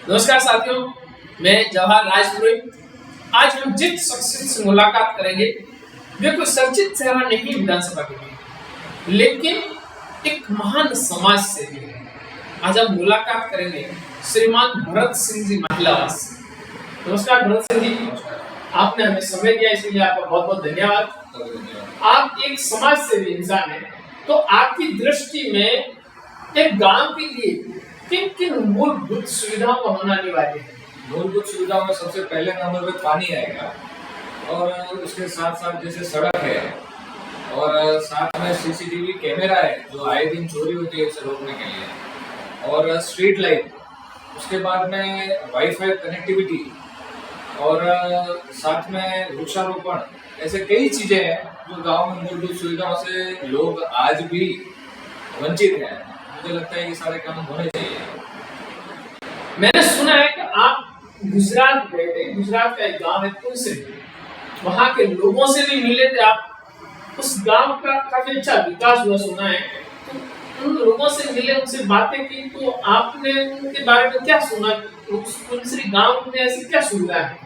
नमस्कार साथियों, मैं जवाहर राजपुरोहित। आज हम जिस शख्स से मुलाकात करेंगे वे कोई चर्चित चेहरा नहीं विधानसभा के लिए, लेकिन एक महान समाज सेवी है। आज हम मुलाकात करेंगे श्रीमान भरत सिंह जी महिलावास से। नमस्कार भरत सिंह जी, आपने हमें समय दिया इसलिए आपका बहुत बहुत धन्यवाद। आप एक समाज सेवी इंसान है, तो आपकी दृष्टि में एक गांव के लिए किन किन मूलभूत सुविधाओं का होना अनिवार्य है? मूलभूत सुविधाओं में सबसे पहले नंबर पे पानी आएगा, और उसके साथ साथ जैसे सड़क है, और साथ में सीसीटीवी कैमरा है जो आए दिन चोरी होती है उसे रोकने के लिए, और स्ट्रीट लाइट, उसके बाद में वाईफाई कनेक्टिविटी, और साथ में वृक्षारोपण। ऐसे कई चीजें हैं जो गांव में मूलभूत सुविधाओं से लोग आज भी वंचित हैं। मुझे लगता है ये सारे काम होने चाहिए। मैंने सुना है कि आप गुजरात गए थे। गुजरात का एक गांव है तुलसी, वहां के लोगों से भी मिले थे आप। उस गांव का काफी अच्छा विकास हुआ सुना है, तो उन लोगों से मिले, उनसे बातें की, तो आपने उनके बारे में क्या सुना? उस तुलसी गांव में ऐसी क्या सुविधा है?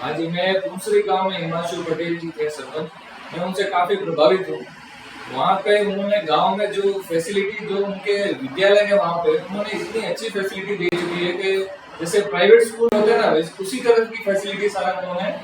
हाँ जी, मैं तुलसी गांव में हिमांशु पटेल जी थे सरपंच, मैं उनसे काफी प्रभावित हूँ। वहाँ पे उन्होंने गांव में जो फैसिलिटी, जो उनके विद्यालय है वहाँ पे उन्होंने इतनी अच्छी फैसिलिटी दे चुकी है कि जैसे प्राइवेट स्कूल होते हैं ना, उसी तरह की फैसिलिटी सारा उन्होंने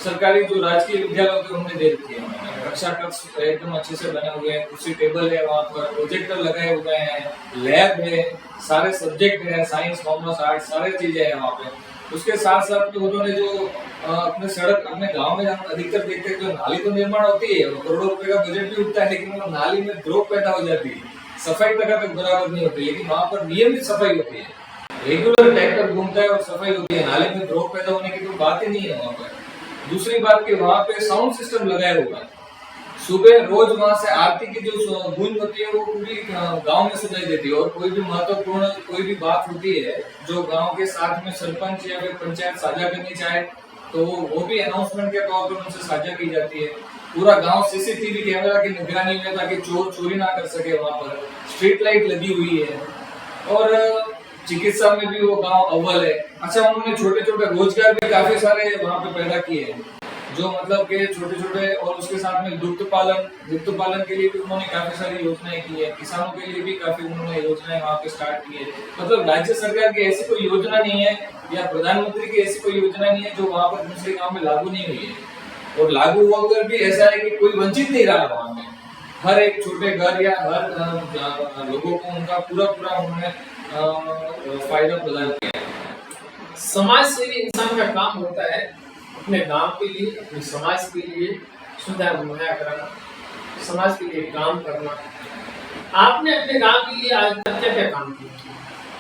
सरकारी जो राजकीय विद्यालय होते हैं उन्होंने दे रखी है। उन्होंने रक्षा कक्ष एकदम अच्छे से बने हुए हैं, कुर्सी टेबल है, वहाँ पर प्रोजेक्टर लगाए हुए हैं, लैब है, सारे सब्जेक्ट है, साइंस कॉमर्स आर्ट सारे चीजें हैं वहाँ पे। उसके साथ साथ तो उन्होंने जो अपने सड़क, अपने गांव में हम अधिकतर देखते हैं जो नाली तो निर्माण होती है, करोड़ों रुपए का बजट भी उठता है, लेकिन वो नाली में ड्रॉप पैदा हो जाती है, सफाई तक बराबर नहीं होती। लेकिन वहाँ पर नियमित सफाई होती है, रेगुलर ट्रैक्टर घूमता है और सफाई होती है। नाली में ड्रॉप पैदा होने की तो बात ही नहीं है वहाँ पर। दूसरी बात कि वहाँ पे साउंड सिस्टम लगाया हुआ है, सुबह रोज वहाँ से आरती की जो गूंज होती है वो पूरी गांव में सुनाई देती है। और कोई भी महत्वपूर्ण कोई भी बात होती है जो गांव के साथ में सरपंच या फिर पंचायत साझा करनी चाहे तो वो भी अनाउंसमेंट के तौर पर उनसे साझा की जाती है। पूरा गांव सीसीटीवी कैमरा की निगरानी में, ताकि चोर चोरी ना कर सके। वहाँ पर स्ट्रीट लाइट लगी हुई है, और चिकित्सा में भी वो गांव अव्वल है। अच्छा, उन्होंने छोटे छोटे रोजगार भी काफी सारे वहाँ पे पैदा किए हैं, जो मतलब के छोटे छोटे, और उसके साथ में दुग्ध पालन के लिए भी उन्होंने काफी सारी योजनाएं की है। किसानों के लिए भी काफी उन्होंने योजनाएं वहाँ पे स्टार्ट की है। मतलब राज्य सरकार की ऐसी कोई योजना नहीं है या प्रधानमंत्री की ऐसी कोई योजना नहीं है जो वहाँ पर दूसरे गाँव में लागू नहीं हुई है। और लागू होकर भी ऐसा है कि कोई वंचित नहीं रहा वहाँ में। हर एक छोटे घर या हर लोगों को उनका पूरा उन्होंने फायदा प्रदान किया है। समाज सेवी इंसान का काम होता है अपने गांव के लिए, अपने समाज के लिए सुविधा मुहैया कराना, समाज के लिए काम करना। आपने अपने गांव के लिए आज तक क्या क्या काम किया?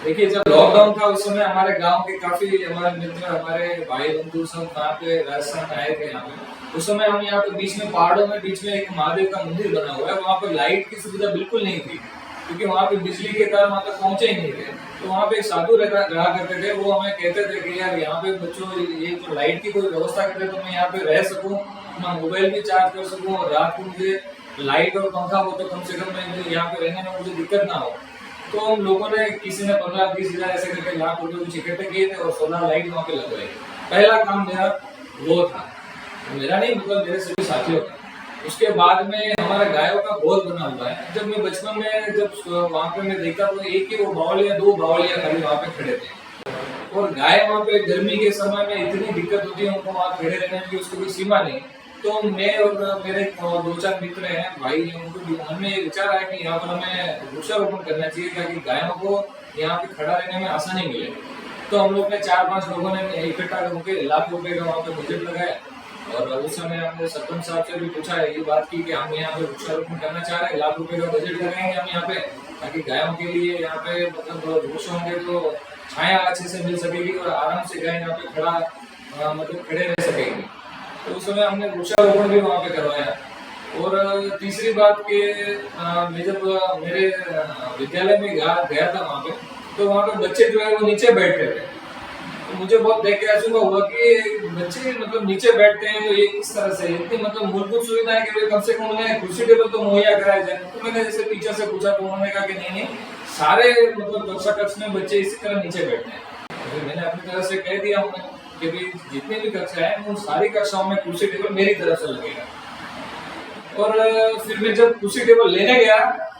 देखिए, जब लॉकडाउन था उस समय हमारे गांव के काफी हमारे मित्र, हमारे भाई बंधु सब वहाँ पे राजस्थान आए थे यहाँ पे। उस समय हम यहाँ पे बीच में पहाड़ों में बीच में एक महादेव का मंदिर बना हुआ है, वहाँ पे लाइट की सुविधा बिल्कुल नहीं थी, क्योंकि वहाँ पे बिजली के तार वहाँ तक पहुंचे ही नहीं थे। तो वहाँ पे एक साधु रहा करते थे, वो हमें कहते थे कि यार यहाँ पे बच्चों ये तो लाइट की कोई व्यवस्था करते तो मैं यहाँ पे रह सकूँ, मैं मोबाइल भी चार्ज कर सकूँ, और रात को मुझे लाइट और पंखा हो तो कम से कम मैं यहाँ पे रहने में मुझे दिक्कत ना हो। तो हम लोगों ने, किसी ने 15-20 हजार ऐसे करके लाख रुपए कुछ इकट्ठे किए थे और सोलर लाइट वहाँ पे लगवाई। पहला काम मेरा वो था, मेरा नहीं मतलब मेरे सभी साथियों का। उसके बाद में हमारा गायों का गोद बना हुआ है। जब मैं बचपन में जब वहाँ पे मैं देखता तो एक ही वो बावलिया, 2 बावलिया खाली वहाँ पे खड़े थे, और गाय वहाँ पे गर्मी के समय में इतनी दिक्कत होती है उनको वहाँ खड़े रहने की, उसकी कोई सीमा नहीं। तो मैं और मेरे 2-4 मित्र हैं, भाई हैं, उनको भी मन में ये विचार आया कि यहाँ पर हमें वृक्षारोपण करना चाहिए ताकि गायों को यहाँ पे खड़ा रहने में आसानी मिले। तो हम लोग ने 4-5 लोगों ने इकट्ठा करके लाख रुपए का वहाँ पे बजट लगाया, और उस समय हमने सरपंच साहब से भी पूछा है, ये बात की कि हम यहाँ पे वृक्षारोपण करना चाह रहे हैं, लाख रुपए का बजट लगाएंगे हम यहाँ पे, ताकि गायों के लिए यहाँ पे मतलब वृक्ष होंगे तो छाया अच्छे से मिल सकेगी और आराम से गाय यहाँ पे खड़ा मतलब खड़े रह सकेगी। तो उस समय हमने वृक्षारोपण भी वहाँ पे करवाया। और तीसरी बात कि मैं जब मेरे विद्यालय में गया था वहाँ पे, तो वहाँ पे बच्चे जो है वो नीचे बैठते थे। तो मुझे बहुत देख के ऐसा हुआ कि बच्चे मतलब नीचे बैठते हैं तो ये किस तरह से, इतनी मतलब मूलभूत सुविधा है कि कम से कम उन्हें कुर्सी टेबल तो मुहैया कराया जाए। तो मैंने जैसे टीचर से पूछा तो उन्होंने कहा कि नहीं, सारे मतलब कक्षा कक्ष में बच्चे इसी तरह नीचे बैठते हैं। फिर मैंने अपनी तरफ से कह दिया उन्हें कि भाई जितनी भी कक्षाएं हैं उन सारी कक्षाओं में कुर्सी टेबल मेरी तरफ से लगेगा। और फिर मैं जब कुर्सी टेबल लेने गया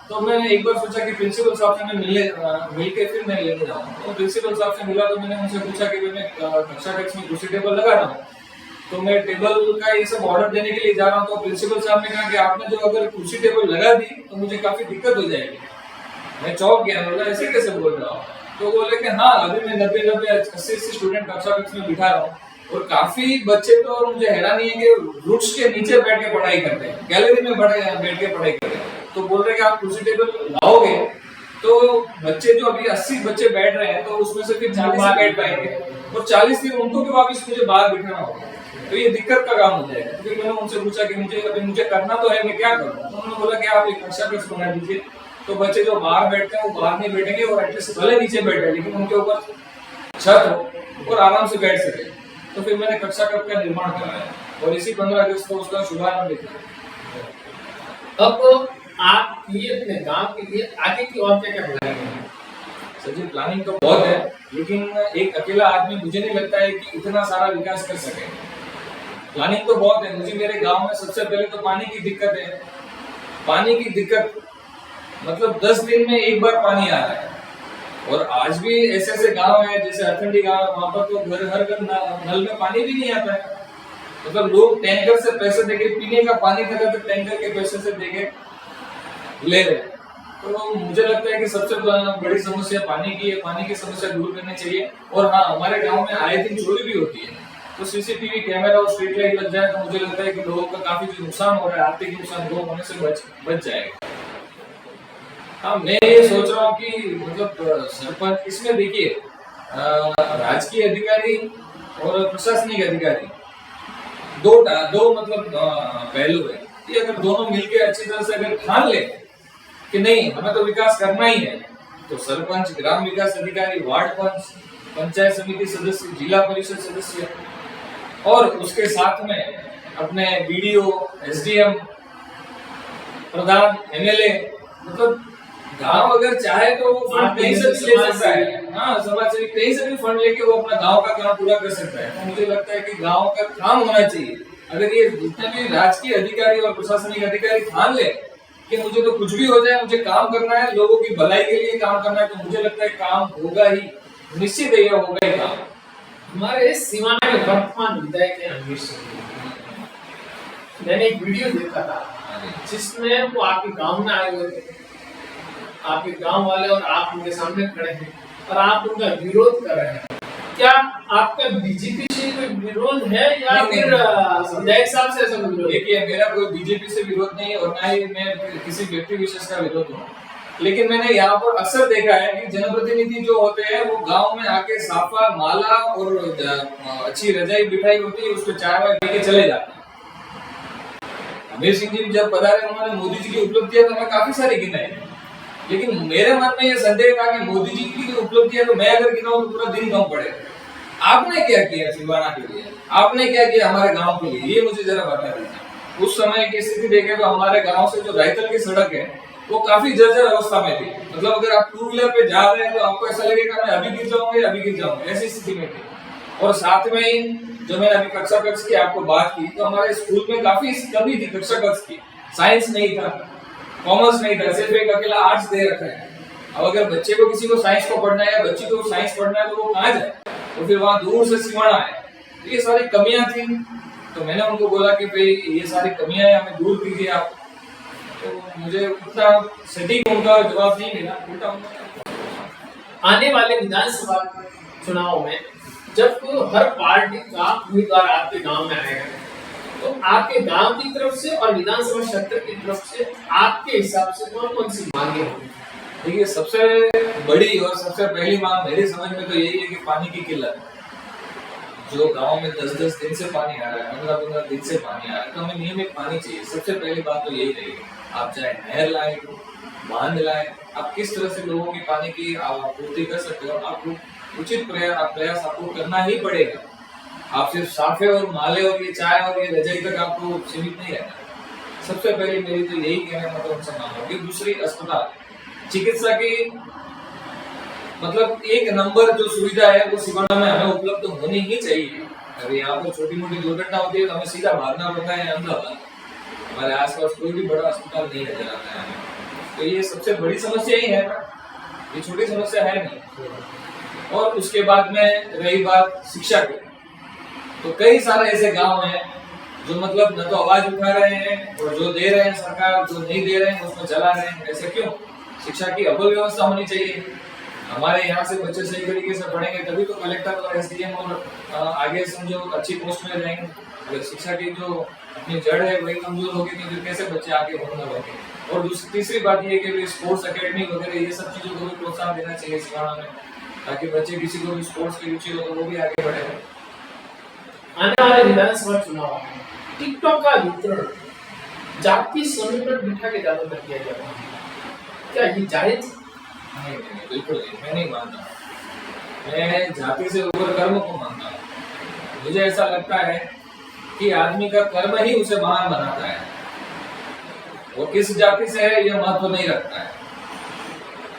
तो मैंने एक बार सोचा कि प्रिंसिपल साहब से मैं मिल के फिर मैं लेने जाऊँ। तो प्रिंसिपल साहब से मिला तो मैंने उनसे पूछा कि भाई मैं कक्षा कक्ष में कुर्सी टेबल लगा रहा हूँ, तो मैं टेबल का ये सब ऑर्डर देने के लिए जा रहा हूँ। तो प्रिंसिपल साहब ने कहा कि आपने जो अगर कुर्सी टेबल लगा दी तो मुझे काफी दिक्कत हो जाएगी। मैं चौंक गया, बोला ऐसे कैसे बोल रहा हूँ? तो बोले कि हाँ, अभी मैं 90-80 स्टूडेंट कक्षा कक्ष में बिठा रहा हूँ और काफी बच्चे तो मुझे हैरानी है कि वृक्ष के नीचे बैठ के पढ़ाई करते हैं, गैलरी में बैठ के पढ़ाई करते हैं। तो बोल रहे कि आप कुर्सी टेबल लाओगे तो बच्चे जो अभी 80 बच्चे बैठ रहे हैं तो उसमें से फिर 40 बैठ पाएंगे और 40 फिर उनको भी वापस मुझे बाहर बिठाना होगा, तो ये दिक्कत का काम हो जाएगा। फिर मैंने उनसे पूछा कि मुझे करना तो है, मैं क्या करूँ? तो उन्होंने बोला कि आप एक कक्षा कक्ष बना दीजिए, तो बच्चे जो बाहर बैठते हैं वो बाहर नहीं बैठेंगे और एटलीस्ट भले नीचे बैठे लेकिन उनके ऊपर छत हो और आराम से बैठ सके। तो फिर मैंने कक्षा कक्ष का निर्माण कराया और इसी 15 अगस्त को उसका शुभारंभ किया। अब आप ये अपने गांव के लिए आगे की और क्या क्या प्लानिंग है? सर जी, प्लानिंग तो बहुत है, लेकिन एक अकेला आदमी मुझे नहीं लगता है कि इतना सारा विकास कर सके। प्लानिंग तो बहुत है। मुझे मेरे गांव में सबसे पहले तो पानी की दिक्कत है। पानी की दिक्कत मतलब 10 दिन में एक बार पानी आ रहा है और आज भी ऐसे ऐसे गांव है जैसे अरखंडी गांव है, वहां पर तो हर घर नल में पानी भी नहीं आता है। मतलब लोग टैंकर से पैसे देके पीने का पानी तक तो टैंकर के पैसे से देके ले रहे हैं। तो मुझे लगता है कि सबसे बड़ी समस्या पानी की है। पानी की समस्या दूर करनी चाहिए। और हाँ, हमारे गांव में आए दिन चोरी भी होती है, तो सीसीटीवी कैमरा और स्ट्रीट लाइट लग जाए तो मुझे लगता है कि लोगों का काफी जो नुकसान हो रहा है, आर्थिक नुकसान वो होने से बच जाएगा। हाँ, मैं ये सोच रहा हूँ कि मतलब सरपंच इसमें देखिए, राजकीय अधिकारी और प्रशासनिक अधिकारी दो मतलब पहलू है। ये अगर दोनों मिलकर अच्छी तरह से अगर ठान ले कि नहीं हमें तो विकास करना ही है, तो सरपंच, ग्राम विकास अधिकारी, वार्ड पंच, पंचायत समिति सदस्य, जिला परिषद सदस्य और उसके साथ में अपने बीडीओ, एसडीएम, प्रधान, एमएलए, मतलब गांव अगर चाहे तो वो फंड कहीं से भी ले सकता है। हाँ, समाज से कहीं से भी फंड लेके वो अपना गांव का काम पूरा कर सकता है। तो मुझे लगता है कि गांव का काम होना चाहिए। अगर ये जितने भी राजकीय अधिकारी और प्रशासनिक अधिकारी ठान ले कि मुझे तो कुछ भी हो जाए, मुझे काम करना है, लोगों की भलाई के लिए काम करना है, तो मुझे लगता है काम होगा ही, निश्चित है, होगा ही काम। हमारे सिवाना के वर्तमान विधायक है अमीर सिंह, मैंने एक वीडियो देखा था जिसमें वो आपके गांव में आए हुए थे, आपके गांव वाले और आप उनके सामने खड़े हैं और आप उनका विरोध कर रहे हैं। क्या आपका बीजेपी से कोई विरोध है या फिर विधायक साहब से ऐसा विरोध? देखिए, मेरा कोई बीजेपी से विरोध नहीं है और ना ही मैं किसी व्यक्ति विशेष का विरोध हूँ, लेकिन मैंने यहाँ पर अक्सर देखा है कि जनप्रतिनिधि जो होते हैं वो गांव में आके साफा, माला और अच्छी रजाई बिठाई होती है, उसको चाय वाय पी के चले जाते हैं। अमीर सिंह जी जब पधारे, उन्होंने मोदी जी की उपलब्धियां तो मैं काफी सारी गिनाई, लेकिन मेरे मन में ये संदेह था कि मोदी जी की उपलब्धियां तो मैं अगर गिनाऊं तो पूरा दिन कम पड़ेगा। आपने क्या किया सिलवाना के लिए, आपने क्या किया हमारे गांव के लिए, ये मुझे जरा बता दीजिए। उस समय की स्थिति देखें तो हमारे गांव से जो रायतल की सड़क है वो काफी जर्जर अवस्था में थी। मतलब अगर आप टू व्हीलर पे जा रहे हैं तो आपको ऐसा लगेगा मैं अभी गिर जाऊंगा, ऐसी स्थिति में थी। और साथ में ही जो मैंने अभी कक्षा कक्ष की आपको बात की, तो हमारे स्कूल में काफी कमी थी कक्षा कक्ष की। साइंस नहीं था, कॉमर्स नहीं था, सिर्फ एक अकेला आर्ट्स दे रखा है। अब अगर बच्चे को किसी को साइंस को पढ़ना है या बच्ची को साइंस पढ़ना है तो वो कहाँ जाए, तो फिर वहां दूर से सिवाना है। तो ये सारी कमियां थी, तो मैंने उनको बोला कि भाई ये सारी कमियां हमें दूर कीजिए आप। तो मुझे उतना सटीक उनका जवाब नहीं मिला। उल्टा आने वाले विधानसभा चुनाव में जब हर पार्टी का उम्मीदवार आपके गांव में आएगा, तो आपके गांव की तरफ से और विधानसभा क्षेत्र की तरफ से आपके हिसाब से कौन कौन सी मांगे होंगी? देखिए, सबसे बड़ी और सबसे पहली मांग मेरी समझ में तो यही है कि पानी की किल्लत, जो गांव में 10-10 दिन से पानी आ रहा है, 15-15 दिन से पानी आ रहा है, तो हमें नियमित पानी चाहिए। सबसे पहली बात तो यही रहेगी। आप चाहे नहर लाए, बांध लाए, आप किस तरह से लोगों की पानी की आपूर्ति कर सकते हो, आपको उचित प्रयास आपको करना ही पड़ेगा। आप सिर्फ साफे और माले और ये चाय और ये रजाई तक आपको सीमित नहीं रहना। सबसे पहले मेरी तो यही कहना, मतलब उनसे मांग होगी। दूसरी, अस्पताल, चिकित्सा की मतलब एक नंबर जो सुविधा है वो सिवाना में हमें उपलब्ध होनी ही चाहिए। अगर यहाँ पर छोटी मोटी दुर्घटना होती है तो हमें सीधा भागना पड़ता है अहमदाबाद, हमारे आसपास कोई भी बड़ा अस्पताल नहीं नजर आता है। तो ये सबसे बड़ी समस्या ही है ना, ये छोटी समस्या है नहीं। और उसके बाद में रही बात शिक्षा की, तो कई सारे ऐसे गांव हैं जो मतलब न तो आवाज उठा रहे हैं और जो दे रहे हैं सरकार, जो नहीं दे रहे हैं उसमें चला रहे हैं। ऐसे क्यों? शिक्षा की अव्वल व्यवस्था होनी चाहिए। हमारे यहाँ से बच्चे सही तरीके से पढ़ेंगे तभी तो कलेक्टर और एसडीएम और आगे समझो अच्छी पोस्ट में जाएंगे। अगर शिक्षा की जो अपनी जड़ है वही कमजोर होगी तो फिर कैसे बच्चे आगे हुनर होंगे। और तीसरी बात ये कि स्पोर्ट्स एकेडमी वगैरह ये सब चीजों को भी प्रोत्साहन देना चाहिए सिखाना में, ताकि बच्चे किसी को भी स्पोर्ट्स की रुचि हो तो वो भी आगे बढ़े। आने वाले विधानसभा चुनाव में टिकटॉक का वितरण जाति समीकरण बिठा के ज्यादातर किया जा रहा है, क्या ये जायज? नहीं, बिल्कुल नहीं, मैं नहीं मानता। मैं जाति से ऊपर कर्म को मानता हूँ। मुझे ऐसा लगता है कि आदमी का कर्म ही उसे महान बनाता है। वो किस जाति से है यह महत्व नहीं रखता है,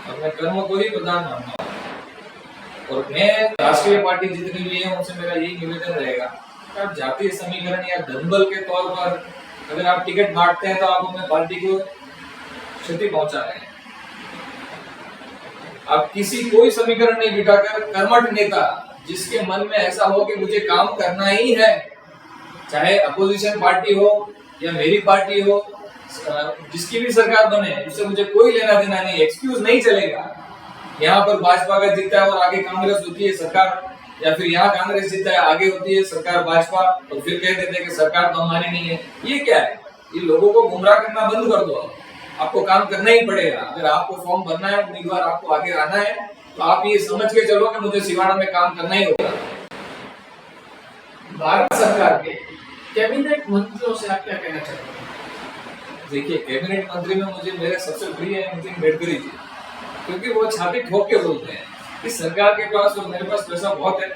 और मैं कर्म को ही प्रधान मानता हूँ। और मैं राष्ट्रीय पार्टी जितनी भी है उनसे मेरा यही निवेदन रहेगा कि आप जातीय समीकरण या धनबल के तौर पर अगर आप टिकट बांटते हैं तो आप अपने पार्टी को क्षति पहुंचा रहे हैं। आप कोई समीकरण नहीं बिठाकर कर्मठ नेता जिसके मन में ऐसा हो कि मुझे काम करना ही है, चाहे अपोजिशन पार्टी हो या मेरी पार्टी हो, जिसकी भी सरकार बने उससे मुझे कोई लेना देना नहीं, एक्सक्यूज नहीं चलेगा। यहाँ पर भाजपा का जीतता है और आगे कांग्रेस होती है सरकार, या फिर यहाँ कांग्रेस जीतता है आगे होती है सरकार भाजपा, और फिर कह देते हैं कि सरकार तो हमारी नहीं है। ये क्या है? ये लोगों को गुमराह करना बंद कर दो। आपको काम करना ही पड़ेगा। अगर आपको फॉर्म भरना है, उम्मीदवार आपको आगे आना है, तो आप ये समझ के चलो कि मुझे सिवाना में काम करना ही होगा। भारत सरकार के कैबिनेट मंत्रियों से आप क्या कहना चाहते हैं? देखिए, कैबिनेट मंत्री में मुझे मेरे सबसे प्रिय है नितिन गडकरी जी, क्योंकि वो छाती ठोक के बोलते हैं कि सरकार के पास और मेरे पास पैसा बहुत है,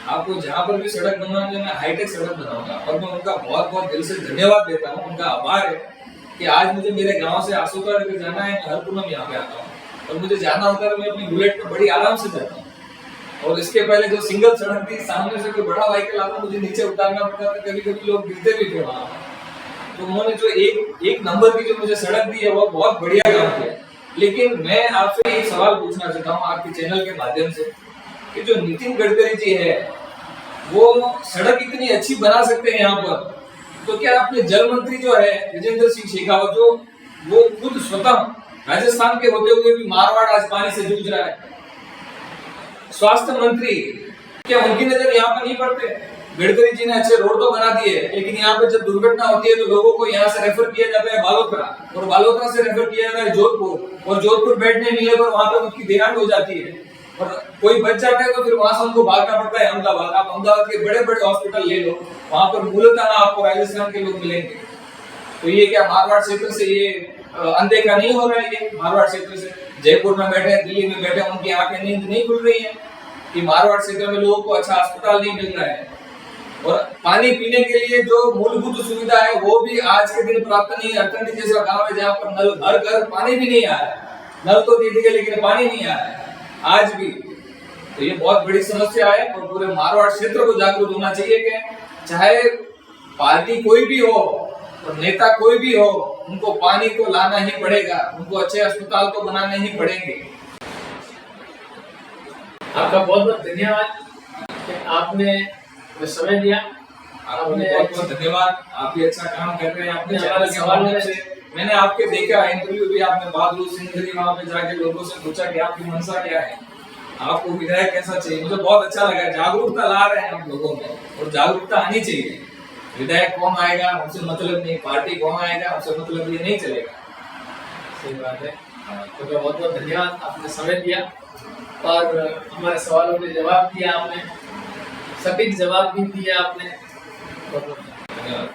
आपको जहाँ पर भी सड़क बनवानी है मैं हाईटेक सड़क बनाऊंगा। और मैं उनका बहुत बहुत दिल से धन्यवाद देता हूँ, उनका आभार है कि आज मुझे मेरे गांव से आसोता लेकर जाना है, हर पूनम यहाँ पे आता हूँ, और मुझे जाना होता है तो मैं अपनी बुलेट पर बड़ी आराम से जाता हूँ। और इसके पहले जो सिंगल सड़क थी, सामने से कोई बड़ा व्हीकल आता मुझे नीचे उतारना पड़ता था, कभी कभी लोग गिरते भी थे वहां। तो उन्होंने जो एक नंबर की जो मुझे सड़क दी है वो बहुत बढ़िया काम किया। लेकिन मैं आपसे एक सवाल पूछना चाहता हूँ आपके चैनल के माध्यम से कि जो नितिन गडकरी जी है वो सड़क इतनी अच्छी बना सकते हैं यहाँ पर, तो क्या अपने जल मंत्री जो है गजेंद्र सिंह शेखावत, जो वो खुद स्वतः राजस्थान के होते हुए भी मारवाड़ आज पानी से जूझ रहा है, स्वास्थ्य मंत्री, क्या उनकी नजर यहाँ पर नहीं पड़ते? गडकरी जी ने अच्छे रोड तो बना दिए, लेकिन यहाँ पे जब दुर्घटना होती है तो लोगों को यहाँ से रेफर किया जाता है बालोतरा, और बालोतरा से रेफर किया जाता है जोधपुर, और जोधपुर बेड नहीं मिले पर वहां पर उनकी देहांत हो जाती है, और कोई बच जाता है तो फिर वहां से उनको भागना पड़ता है अहमदाबाद। आप अहमदाबाद के बड़े बड़े हॉस्पिटल ले लो, वहां पर मूलतः आपको राजस्थान के लोग मिलेंगे। तो ये क्या मारवाड़ क्षेत्र से ये अनदेखा नहीं हो रहा है? ये मारवाड़ क्षेत्र से जयपुर में बैठे, दिल्ली में बैठे, उनकी आंखें नींद नहीं खुल रही है कि मारवाड़ क्षेत्र में लोगों को अच्छा अस्पताल नहीं मिल रहा है, और पानी पीने के लिए जो मूलभूत सुविधा है वो भी आज के दिन प्राप्त नहीं है। अरकंडी जैसा गांव है जहाँ पर नल हर घर पानी भी नहीं आ रहा है, नल तो दे दिए लेकिन पानी नहीं आ रहा है आज भी। तो ये बहुत बड़ी समस्या है, और पूरे मारवाड़ क्षेत्र को जागरूक होना चाहिए कि चाहे पार्टी कोई भी हो और नेता कोई भी हो, उनको पानी तो लाना ही पड़ेगा, उनको अच्छे अस्पताल तो बनाने ही पड़ेंगे। आपका बहुत बहुत धन्यवाद कि आपने समय दिया। आपने बहुत बहुत धन्यवाद, आप भी अच्छा काम कर रहे हैं अपने चैनल के माध्यम से। मैंने आपके देखा इंटरव्यू भी, आपने बादलू सिंह वहां पे जाके लोगों से पूछा कि आपकी मंशा क्या है, आपको विधायक कैसा चाहिए। मुझे बहुत अच्छा लगा, जागरूकता ला रहे हैं आप लोगों में, और जागरूकता आनी चाहिए। विधायक कौन आएगा उनसे मतलब नहीं, पार्टी कौन आएगा उनसे मतलब, ये नहीं चलेगा। सही बात है। तो बहुत बहुत धन्यवाद, आपने समय दिया और हमारे सवालों के जवाब दिया आपने, सटीक जवाब भी दिया आपने। बहुत बहुत धन्यवाद।